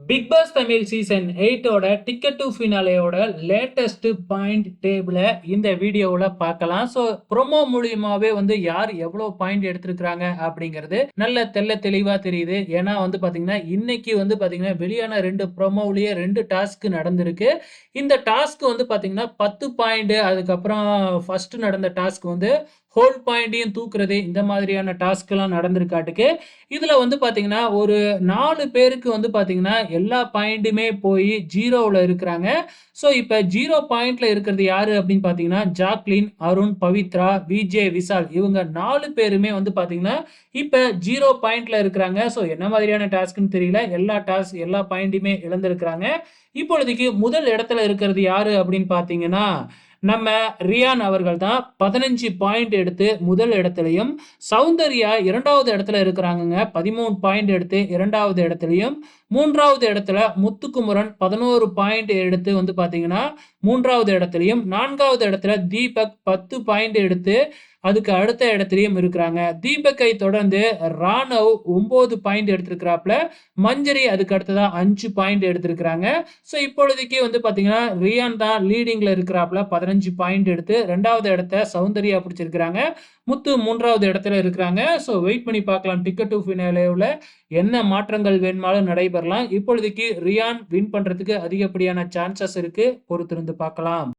Big pass Tamil season 8 ஓட ticket to ஃபினாலேயோட latest point டேபிள இந்த வீடியோவுல பார்க்கலாம். ஸோ ப்ரோமோ மூலியமாவே யார் எவ்வளோ பாயிண்ட் எடுத்திருக்கிறாங்க அப்படிங்கிறது நல்ல தெள்ள தெளிவா தெரியுது. ஏன்னா பார்த்தீங்கன்னா, இன்னைக்கு பார்த்தீங்கன்னா, வெளியான 2 ப்ரோமோவிலேயே 2 டாஸ்க் நடந்திருக்கு. இந்த டாஸ்க் பார்த்தீங்கன்னா 10 பாயிண்ட் அதுக்கப்புறம் ஃபர்ஸ்ட் நடந்த டாஸ்க் ஹோல் பாயிண்ட்டையும் தூக்குறது இந்த மாதிரியான டாஸ்க்லாம் நடந்திருக்காட்டுக்கு. இதுல பார்த்தீங்கன்னா, ஒரு 4 பேருக்கு பார்த்தீங்கன்னா, எல்லா பாயிண்ட்டுமே போய் 0ல இருக்கிறாங்க. ஸோ, இப்ப 0 பாயிண்ட்ல இருக்கிறது யாரு அப்படின்னு பார்த்தீங்கன்னா, ஜாக்லின், அருண், பவித்ரா, விஜே, விஷால் இவங்க 4 பேருமே பார்த்தீங்கன்னா, இப்ப 0 பாயிண்ட்ல இருக்கிறாங்க. ஸோ, என்ன மாதிரியான டாஸ்க்ன்னு தெரியல. எல்லா பாயிண்ட்டுமே இழந்திருக்கிறாங்க. இப்பொழுதைக்கு முதல் இடத்துல இருக்கிறது யாரு அப்படின்னு பார்த்தீங்கன்னா, நம்ம ரியான் அவர்கள் தான் 15 பாயிண்ட் எடுத்து முதல் இடத்திலயும், சௌந்தர்யா 2வது இடத்துல இருக்கிறாங்கங்க. 13 பாயிண்ட் எடுத்து 2வது இடத்திலயும், 3வது இடத்துல முத்துக்குமரன் 11 பாயிண்ட் எடுத்து பார்த்தீங்கன்னா, 3வது இடத்திலயும், 4வது இடத்துல தீபக் 10 பாயிண்ட் எடுத்து அதுக்கு அடுத்த இடத்திலயும் இருக்கிறாங்க. தீபக்கை தொடர்ந்து ராணவ் 9 பாயிண்ட் எடுத்திருக்கிறாப்ல. மஞ்சரி அதுக்கு அடுத்ததா 5 பாயிண்ட் எடுத்திருக்கிறாங்க. ஸோ இப்பொழுதைக்கு பார்த்தீங்கன்னா, ரியான் தான் லீடிங்ல இருக்கிறாப்ல 15 பாயிண்ட் எடுத்து 2வது இடத்த சௌந்தர்யா பிடிச்சிருக்கிறாங்க. முத்து 3வது இடத்துல இருக்கிறாங்க. ஸோ வெயிட் பண்ணி பார்க்கலாம். டிக்கெட் டு ஃபினாலேவுல என்ன மாற்றங்கள் வேணுமானாலும் நடைபெறலாம். இப்பொழுதைக்கு ரியான் வின் பண்றதுக்கு அதிகப்படியான சான்சஸ் இருக்கு. பொறுத்திருந்து பார்க்கலாம்.